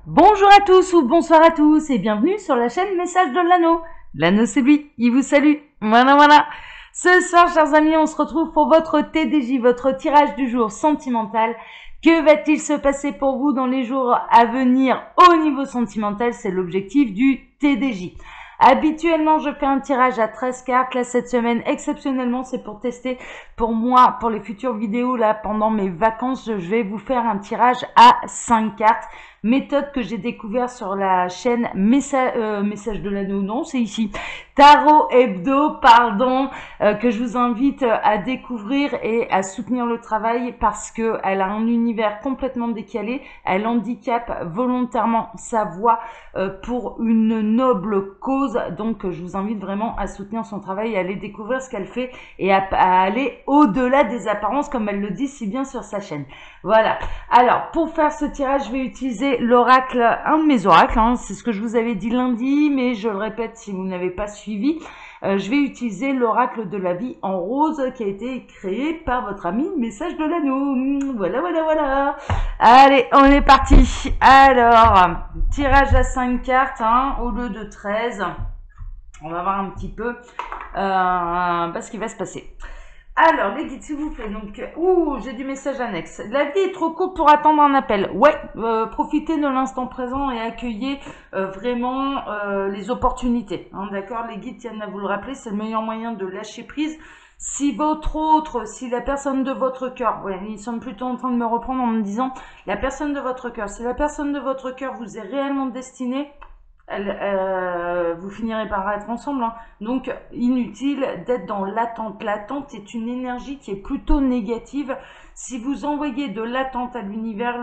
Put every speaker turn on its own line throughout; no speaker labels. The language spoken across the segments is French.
Bonjour à tous ou bonsoir à tous et bienvenue sur la chaîne Message de l'Anneau. L'Anneau c'est lui, il vous salue. Voilà. Ce soir, chers amis, on se retrouve pour votre TDJ, votre tirage du jour sentimental. Que va-t-il se passer pour vous dans les jours à venir au niveau sentimental? C'est l'objectif du TDJ. Habituellement, je fais un tirage à 13 cartes. Là, cette semaine, exceptionnellement, c'est pour tester pour moi, pour les futures vidéos, là, pendant mes vacances, je vais vous faire un tirage à 5 cartes. Méthode que j'ai découvert sur la chaîne Message de l'Anneau, non, c'est ici. Tarot Hebdo, pardon, que je vous invite à découvrir et à soutenir le travail parce que elle a un univers complètement décalé. Elle handicape volontairement sa voix pour une noble cause. Donc, je vous invite vraiment à soutenir son travail, à aller découvrir ce qu'elle fait et à aller au-delà des apparences, comme elle le dit si bien sur sa chaîne. Voilà. Alors, pour faire ce tirage, je vais utiliser l'oracle, un de mes oracles, hein, c'est ce que je vous avais dit lundi, mais je le répète si vous n'avez pas suivi. Je vais utiliser l'oracle de la vie en rose qui a été créé par votre ami Message de l'Anneau. Voilà. Allez, on est parti. Alors, tirage à 5 cartes, hein, au lieu de 13. On va voir un petit peu ce qui va se passer. Alors, les guides, s'il vous plaît. Donc, j'ai du message annexe. La vie est trop courte pour attendre un appel. Ouais, profitez de l'instant présent et accueillez vraiment les opportunités. Hein, d'accord, les guides tiennent à vous le rappeler, c'est le meilleur moyen de lâcher prise. Si la personne de votre cœur, ouais, ils sont plutôt en train de me reprendre en me disant, la personne de votre cœur, si la personne de votre cœur vous est réellement destinée, vous finirez par être ensemble, hein. Donc inutile d'être dans l'attente. L'attente est une énergie qui est plutôt négative. Si vous envoyez de l'attente à l'univers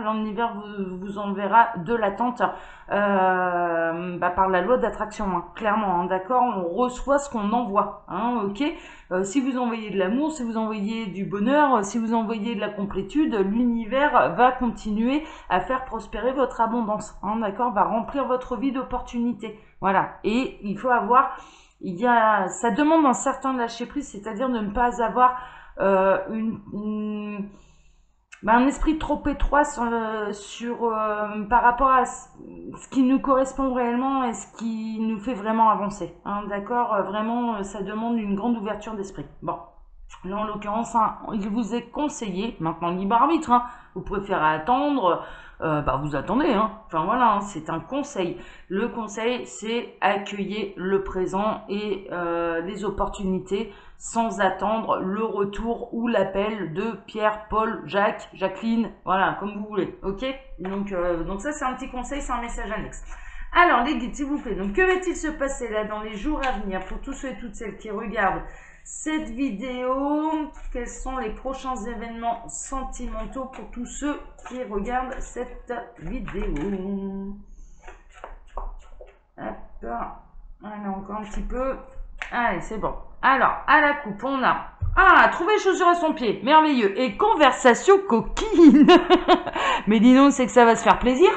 vous enverra de l'attente par la loi d'attraction, hein, clairement, hein, d'accord, on reçoit ce qu'on envoie, hein, ok. Si vous envoyez de l'amour, si vous envoyez du bonheur, si vous envoyez de la complétude, l'univers va continuer à faire prospérer votre abondance, hein, d'accord, va remplir votre vie d'opportunités. Voilà. Et il faut avoir, ça demande un certain lâcher prise, c'est-à-dire de ne pas avoir un esprit trop étroit par rapport à ce qui nous correspond réellement et ce qui nous fait vraiment avancer, hein, d'accord, vraiment, ça demande une grande ouverture d'esprit. Bon. Là, en l'occurrence, hein, il vous est conseillé, maintenant libre arbitre, hein, vous préférez attendre, vous attendez, hein. Enfin voilà, hein, c'est un conseil. Le conseil, c'est accueillir le présent et les opportunités sans attendre le retour ou l'appel de Pierre, Paul, Jacques, Jacqueline, voilà, comme vous voulez, ok. Donc ça, c'est un petit conseil, c'est un message annexe. Alors, les guides, s'il vous plaît, donc que va-t-il se passer là dans les jours à venir pour tous ceux et toutes celles qui regardent cette vidéo? Quels sont les prochains événements sentimentaux pour tous ceux qui regardent cette vidéo? Hop, allez, encore un petit peu. Allez, c'est bon. Alors, à la coupe, on a trouver chaussures à son pied, merveilleux, et conversation coquine. Mais dis donc, c'est que ça va se faire plaisir.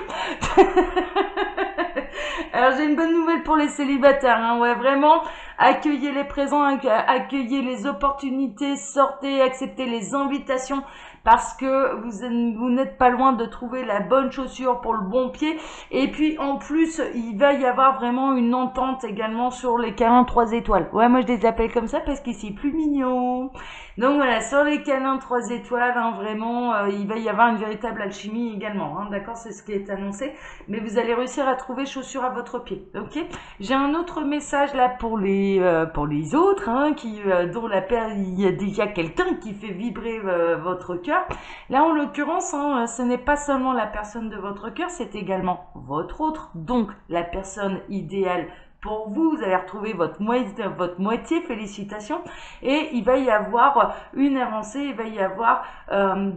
Alors, j'ai une bonne nouvelle pour les célibataires, hein, ouais, vraiment, accueillez les présents, accueillez les opportunités, sortez, acceptez les invitations, parce que vous n'êtes pas loin de trouver la bonne chaussure pour le bon pied. Et puis, en plus, il va y avoir vraiment une entente également sur les câlins 3 étoiles. Ouais, moi, je les appelle comme ça parce qu'ils sont plus mignons. Donc voilà, sur les câlins 3 étoiles, hein, vraiment, il va y avoir une véritable alchimie également, hein, d'accord, c'est ce qui est annoncé. Mais vous allez réussir à trouver chaussures à votre pied, ok. J'ai un autre message là pour les autres, hein, il y a déjà quelqu'un qui fait vibrer votre cœur. Là, en l'occurrence, hein, ce n'est pas seulement la personne de votre cœur, c'est également votre autre, donc la personne idéale pour vous. Vous allez retrouver votre moitié, félicitations, et il va y avoir une avancée, il va y avoir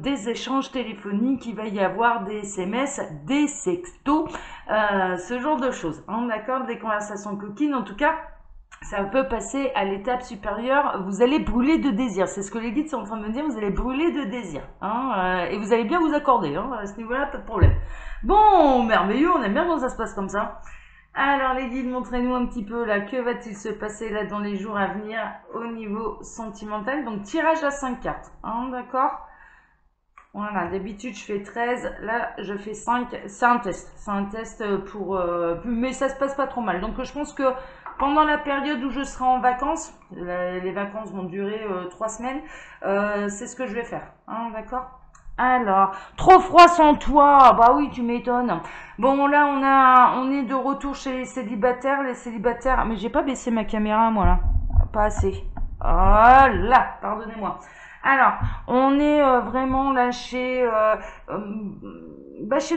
des échanges téléphoniques, il va y avoir des SMS, des sextos, ce genre de choses, hein, d'accord, des conversations coquines, en tout cas. Ça peut passer à l'étape supérieure, vous allez brûler de désir, c'est ce que les guides sont en train de me dire, vous allez brûler de désir, hein, et vous allez bien vous accorder, hein, à ce niveau-là, pas de problème. Bon, merveilleux, on aime bien quand ça se passe comme ça. Alors les guides, montrez-nous un petit peu là, que va-t-il se passer là dans les jours à venir au niveau sentimental. Donc tirage à 5 cartes, hein, d'accord. Voilà, d'habitude je fais 13, là je fais 5, c'est un test. C'est un test pour... mais ça se passe pas trop mal. Donc je pense que pendant la période où je serai en vacances, les vacances vont durer 3 semaines, c'est ce que je vais faire. Hein, d'accord? Alors, trop froid sans toi, bah oui, tu m'étonnes. Bon, là, on est de retour chez les célibataires. Les célibataires, mais j'ai pas baissé ma caméra, moi, là. Pas assez. Oh là, pardonnez-moi. Alors, on est vraiment là chez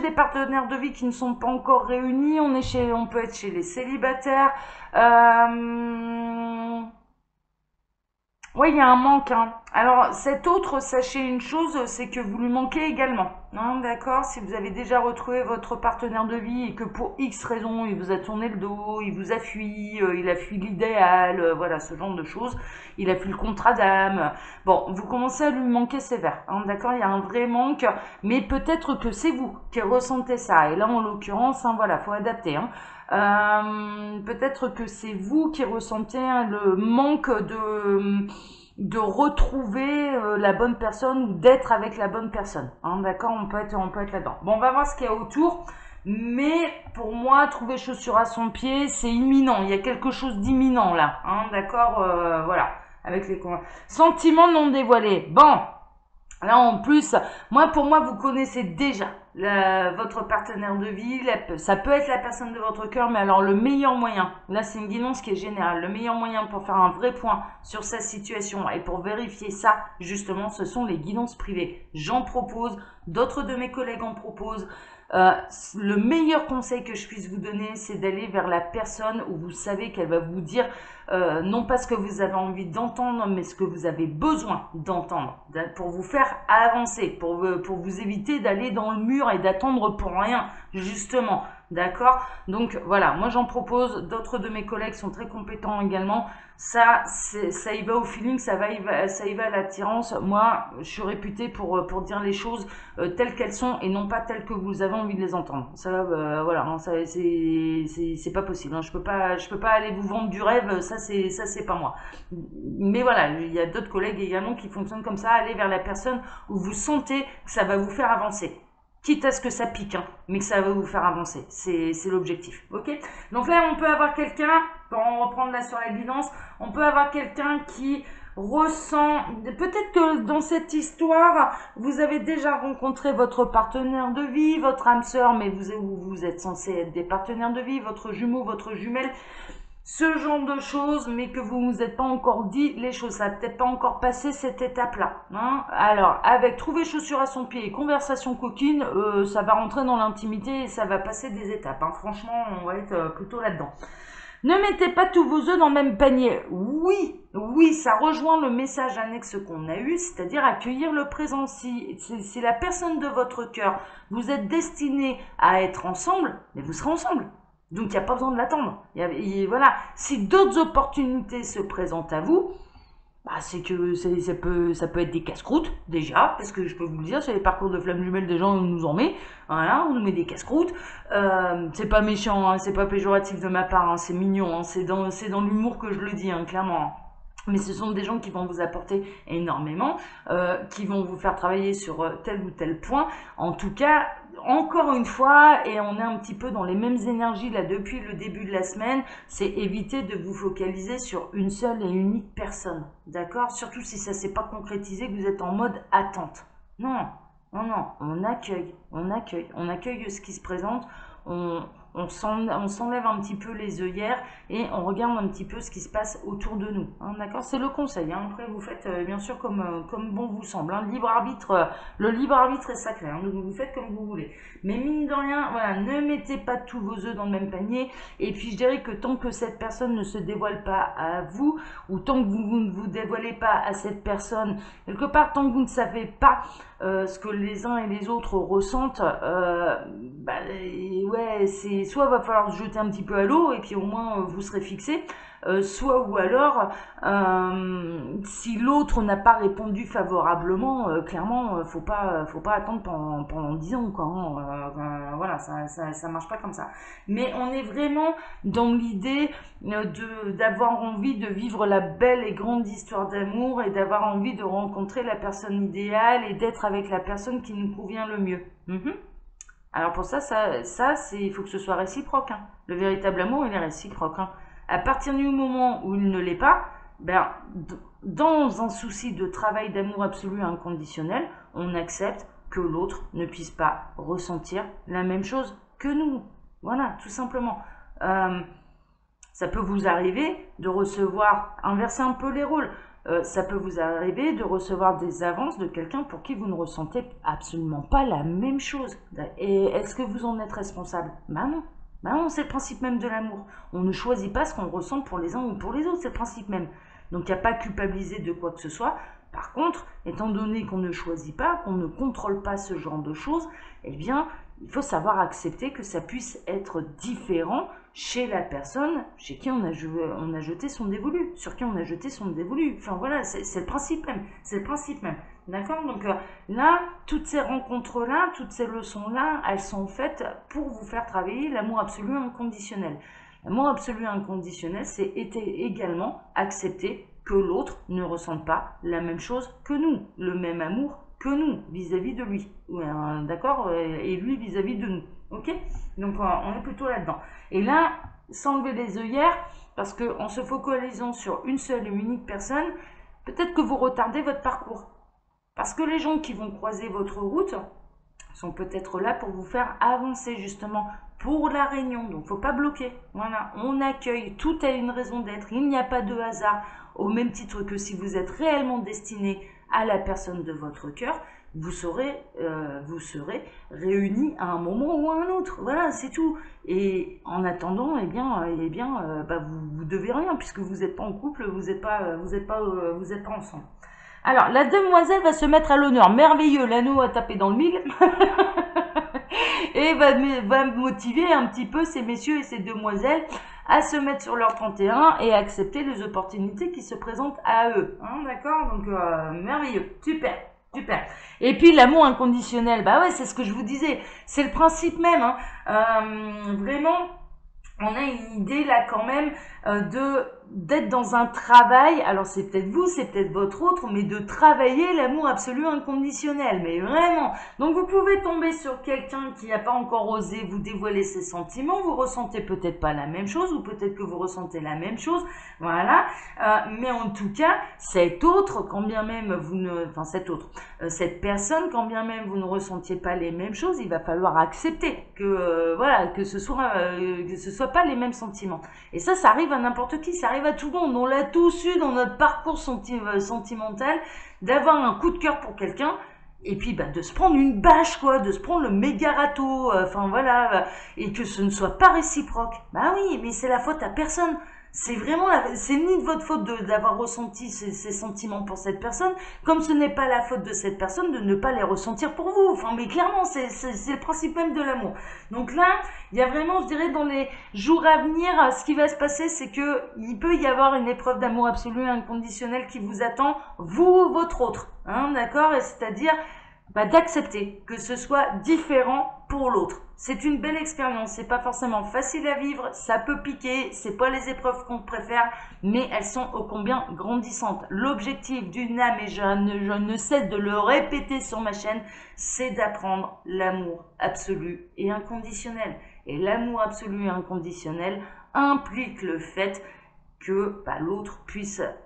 des partenaires de vie qui ne sont pas encore réunis. On peut être chez les célibataires. Oui, il y a un manque, hein. Alors, cet autre, sachez une chose, c'est que vous lui manquez également. Hein, d'accord? Si vous avez déjà retrouvé votre partenaire de vie et que pour X raison, il vous a tourné le dos, il vous a fui, il a fui l'idéal, voilà, ce genre de choses. Il a fui le contrat d'âme. Bon, vous commencez à lui manquer sévère. Hein, d'accord? Il y a un vrai manque, mais peut-être que c'est vous qui ressentez ça. Et là, en l'occurrence, hein, voilà, faut adapter, hein. Peut-être que c'est vous qui ressentez hein, le manque de retrouver la bonne personne ou d'être avec la bonne personne. Hein, d'accord, on peut être là-dedans. Bon, on va voir ce qu'il y a autour. Mais pour moi, trouver chaussure à son pied, c'est imminent. Il y a quelque chose d'imminent là. Hein, d'accord, voilà. Avec les sentiments non dévoilés. Bon. Là, en plus, pour moi, vous connaissez déjà votre partenaire de vie. Ça peut être la personne de votre cœur, mais alors le meilleur moyen, là, c'est une guidance qui est générale. Le meilleur moyen pour faire un vrai point sur sa situation et pour vérifier ça, justement, ce sont les guidances privées. J'en propose, d'autres de mes collègues en proposent. Le meilleur conseil que je puisse vous donner, c'est d'aller vers la personne où vous savez qu'elle va vous dire non pas ce que vous avez envie d'entendre, mais ce que vous avez besoin d'entendre pour vous faire avancer, pour vous éviter d'aller dans le mur et d'attendre pour rien, justement. D'accord? Donc voilà, moi j'en propose, d'autres de mes collègues sont très compétents également. Ça y va au feeling, ça y va à l'attirance. Moi, je suis réputée pour dire les choses telles qu'elles sont et non pas telles que vous avez envie de les entendre. Ça, voilà, hein, ça c'est pas possible. Hein. Je peux pas aller vous vendre du rêve. Ça c'est pas moi. Mais voilà, il y a d'autres collègues également qui fonctionnent comme ça. Allez vers la personne où vous sentez que ça va vous faire avancer. Quitte à ce que ça pique, hein, mais que ça va vous faire avancer. C'est l'objectif, ok? Donc là, on peut avoir quelqu'un, pour en reprendre là sur la guidance, on peut avoir quelqu'un qui ressent, peut-être que dans cette histoire, vous avez déjà rencontré votre partenaire de vie, votre âme sœur, mais vous êtes censé être des partenaires de vie, votre jumeau, votre jumelle, ce genre de choses, mais que vous ne vous êtes pas encore dit les choses, ça n'a peut-être pas encore passé cette étape-là. Hein. Alors, avec trouver chaussure à son pied et conversation coquine, ça va rentrer dans l'intimité et ça va passer des étapes. Hein. Franchement, on va être plutôt là-dedans. Ne mettez pas tous vos œufs dans le même panier. Oui, ça rejoint le message annexe qu'on a eu, c'est-à-dire accueillir le présent. Si la personne de votre cœur, vous êtes destiné à être ensemble, mais vous serez ensemble. Donc, il n'y a pas besoin de l'attendre. Voilà. Si d'autres opportunités se présentent à vous, bah, c'est que ça peut être des casse-croûtes, déjà, parce que je peux vous le dire, sur les parcours de flammes jumelles, des gens, on nous en met. Voilà, on nous met des casse-croûtes. C'est pas méchant, hein, c'est pas péjoratif de ma part, hein, c'est mignon, hein, c'est dans l'humour que je le dis, hein, clairement. Mais ce sont des gens qui vont vous apporter énormément, qui vont vous faire travailler sur tel ou tel point. En tout cas, encore une fois, et on est un petit peu dans les mêmes énergies là depuis le début de la semaine, c'est éviter de vous focaliser sur une seule et unique personne. D'accord? Surtout si ça ne s'est pas concrétisé, que vous êtes en mode attente. Non, on accueille ce qui se présente, on s'enlève un petit peu les œillères et on regarde un petit peu ce qui se passe autour de nous. Hein, d'accord? C'est le conseil. Hein. Après, vous faites bien sûr comme bon vous semble. Hein. Le libre arbitre est sacré. Hein. Donc, vous faites comme vous voulez. Mais mine de rien, voilà, ne mettez pas tous vos œufs dans le même panier. Et puis, je dirais que tant que cette personne ne se dévoile pas à vous, ou tant que vous ne vous dévoilez pas à cette personne, quelque part, tant que vous ne savez pas ce que les uns et les autres ressentent, ouais, c'est soit va falloir se jeter un petit peu à l'eau et puis au moins vous serez fixé, soit ou alors si l'autre n'a pas répondu favorablement, clairement faut pas attendre pendant 10 ans quoi. Voilà, ça marche pas comme ça. Mais on est vraiment dans l'idée d'avoir envie de vivre la belle et grande histoire d'amour et d'avoir envie de rencontrer la personne idéale et d'être avec la personne qui nous convient le mieux. Alors pour ça, il faut que ce soit réciproque. Hein. Le véritable amour, il est réciproque. Hein. À partir du moment où il ne l'est pas, ben, dans un souci de travail d'amour absolu inconditionnel, on accepte que l'autre ne puisse pas ressentir la même chose que nous. Voilà, tout simplement. Ça peut vous arriver de recevoir, inverser un peu les rôles, ça peut vous arriver de recevoir des avances de quelqu'un pour qui vous ne ressentez absolument pas la même chose. Et est-ce que vous en êtes responsable? Ben non. Ben non, c'est le principe même de l'amour. On ne choisit pas ce qu'on ressent pour les uns ou pour les autres, c'est le principe même. Donc il n'y a pas à culpabiliser de quoi que ce soit. Par contre, étant donné qu'on ne choisit pas, qu'on ne contrôle pas ce genre de choses, eh bien, il faut savoir accepter que ça puisse être différent chez la personne chez qui on a jeté son dévolu, sur qui on a jeté son dévolu. Enfin voilà, c'est le principe même. C'est le principe même. D'accord? Donc là, toutes ces rencontres-là, toutes ces leçons-là, elles sont faites pour vous faire travailler l'amour absolu inconditionnel. L'amour absolu inconditionnel, c'est également accepter que l'autre ne ressente pas la même chose que nous, le même amour que nous vis-à-vis de lui. D'accord? Et lui vis-à-vis de nous. Ok? Donc on est plutôt là-dedans. Et là, sans lever les œillères, parce qu'en se focalisant sur une seule et unique personne, peut-être que vous retardez votre parcours. Parce que les gens qui vont croiser votre route sont peut-être là pour vous faire avancer justement pour la réunion. Donc, il ne faut pas bloquer. Voilà, on accueille. Tout a une raison d'être. Il n'y a pas de hasard. Au même titre que si vous êtes réellement destiné à la personne de votre cœur, vous serez réunis à un moment ou à un autre. Voilà, c'est tout. Et en attendant, vous devez rien puisque vous n'êtes pas en couple, vous n'êtes pas ensemble. Alors, la demoiselle va se mettre à l'honneur. Merveilleux, l'anneau a tapé dans le mille. Et va motiver un petit peu ces messieurs et ces demoiselles à se mettre sur leur 31 et à accepter les opportunités qui se présentent à eux. Hein, d'accord? Donc, merveilleux. Super. Super. Et puis l'amour inconditionnel, bah ouais, c'est ce que je vous disais. C'est le principe même. Hein. Vraiment, on a une idée là quand même d'être dans un travail, alors c'est peut-être vous, c'est peut-être votre autre, mais de travailler l'amour absolu inconditionnel, mais vraiment. Donc vous pouvez tomber sur quelqu'un qui n'a pas encore osé vous dévoiler ses sentiments, vous ressentez peut-être pas la même chose, ou peut-être que vous ressentez la même chose, voilà. Mais en tout cas, cet autre, quand bien même cette personne, quand bien même vous ne ressentiez pas les mêmes choses, il va falloir accepter que ce soit pas les mêmes sentiments. Et ça arrive à n'importe qui, ça arrive à tout le monde. On l'a tous eu dans notre parcours sentimental, d'avoir un coup de cœur pour quelqu'un, et puis de se prendre une bâche, quoi, de se prendre le méga râteau, et que ce ne soit pas réciproque. Bah oui, mais c'est la faute à personne. C'est ni de votre faute d'avoir ressenti ces sentiments pour cette personne, comme ce n'est pas la faute de cette personne de ne pas les ressentir pour vous. Enfin, mais clairement, c'est le principe même de l'amour. Donc là, il y a vraiment, je dirais, dans les jours à venir, ce qui va se passer, c'est que il peut y avoir une épreuve d'amour absolu inconditionnel qui vous attend, vous ou votre autre. Hein, d'accord? Et c'est-à-dire d'accepter que ce soit différent pour l'autre. C'est une belle expérience, c'est pas forcément facile à vivre, ça peut piquer, c'est pas les épreuves qu'on préfère, mais elles sont ô combien grandissantes. L'objectif d'une âme, et je ne cesse de le répéter sur ma chaîne, c'est d'apprendre l'amour absolu et inconditionnel. Et l'amour absolu et inconditionnel implique le fait que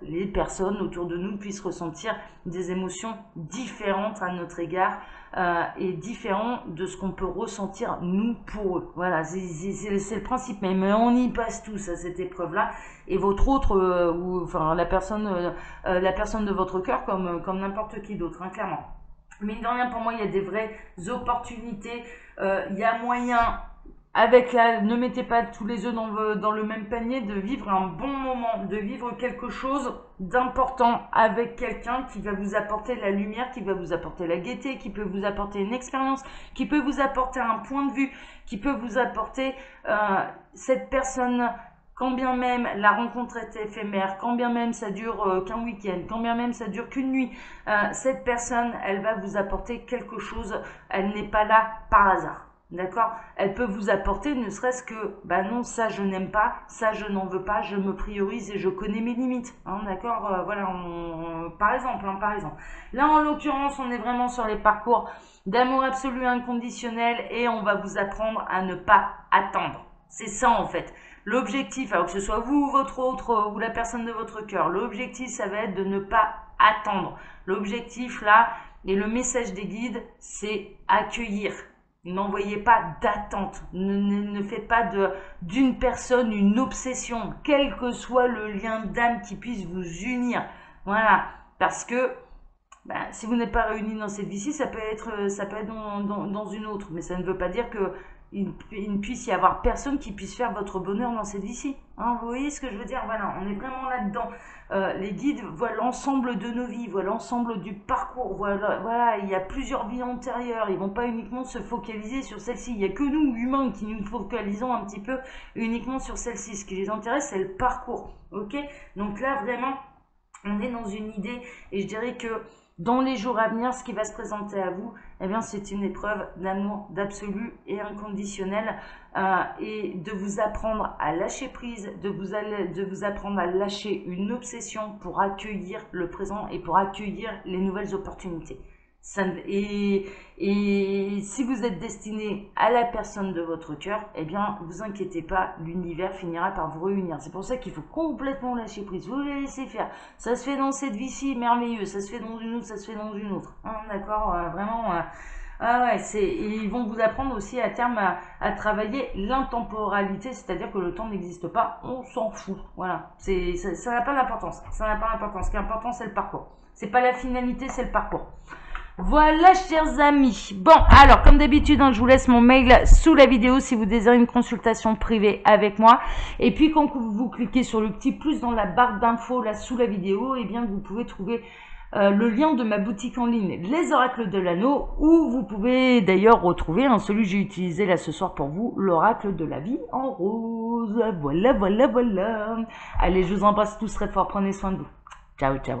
les personnes autour de nous puissent ressentir des émotions différentes à notre égard et différentes de ce qu'on peut ressentir nous pour eux. Voilà, c'est le principe même. On y passe tous à cette épreuve-là. Et votre autre, la personne de votre cœur comme n'importe qui d'autre, hein, clairement. Mais de rien, pour moi, il y a des vraies opportunités. Il y a moyen ne mettez pas tous les œufs dans le même panier, de vivre un bon moment, de vivre quelque chose d'important avec quelqu'un qui va vous apporter de la lumière, qui va vous apporter la gaieté, qui peut vous apporter une expérience, qui peut vous apporter un point de vue, qui peut vous apporter cette personne, quand bien même la rencontre est éphémère, quand bien même ça dure qu'un week-end, quand bien même ça dure qu'une nuit, cette personne, elle va vous apporter quelque chose, elle n'est pas là par hasard. D'accord? Elle peut vous apporter ne serait-ce que, bah non, ça je n'aime pas, ça je n'en veux pas, je me priorise et je connais mes limites. Hein, d'accord? Voilà, par exemple. Là, en l'occurrence, on est vraiment sur les parcours d'amour absolu inconditionnel et on va vous apprendre à ne pas attendre. C'est ça en fait. L'objectif, alors que ce soit vous, votre autre ou la personne de votre cœur, l'objectif, ça va être de ne pas attendre. L'objectif là, et le message des guides, c'est accueillir. N'envoyez pas d'attente, ne faites pas d'une personne une obsession, quel que soit le lien d'âme qui puisse vous unir. Voilà, parce que si vous n'êtes pas réunis dans cette vie-ci, ça peut être dans une autre, mais ça ne veut pas dire que il ne puisse y avoir personne qui puisse faire votre bonheur dans cette vie-ci. Hein, vous voyez ce que je veux dire? Voilà, on est vraiment là-dedans. Les guides voient l'ensemble de nos vies, voient l'ensemble du parcours. Voilà, il y a plusieurs vies antérieures. Ils ne vont pas uniquement se focaliser sur celle-ci. Il n'y a que nous, humains, qui nous focalisons un petit peu uniquement sur celle-ci. Ce qui les intéresse, c'est le parcours. Ok? Donc là, vraiment, on est dans une idée, et je dirais que dans les jours à venir, ce qui va se présenter à vous, eh bien, c'est une épreuve d'amour, d'absolu et inconditionnel, et de vous apprendre à lâcher prise, de vous apprendre à lâcher une obsession pour accueillir le présent et pour accueillir les nouvelles opportunités. Et si vous êtes destiné à la personne de votre cœur, eh bien, vous inquiétez pas, l'univers finira par vous réunir. C'est pour ça qu'il faut complètement lâcher prise. Vous les laissez faire. Ça se fait dans cette vie-ci, merveilleux. Ça se fait dans une autre, ça se fait dans une autre. Hein, d'accord, vraiment. Ils vont vous apprendre aussi à terme à travailler l'intemporalité, c'est-à-dire que le temps n'existe pas, on s'en fout. Voilà, ça n'a pas d'importance. Ça n'a pas d'importance. Ce qui est important, c'est le parcours. C'est pas la finalité, c'est le parcours. Voilà, chers amis. Bon, alors, comme d'habitude, je vous laisse mon mail sous la vidéo si vous désirez une consultation privée avec moi. Et puis, quand vous cliquez sur le petit plus dans la barre d'infos, là, sous la vidéo, eh bien, vous pouvez trouver le lien de ma boutique en ligne, Les Oracles de l'Anneau, où vous pouvez d'ailleurs retrouver celui que j'ai utilisé là ce soir pour vous, l'Oracle de la vie en rose. Voilà. Allez, je vous embrasse tous très fort. Prenez soin de vous. Ciao, ciao.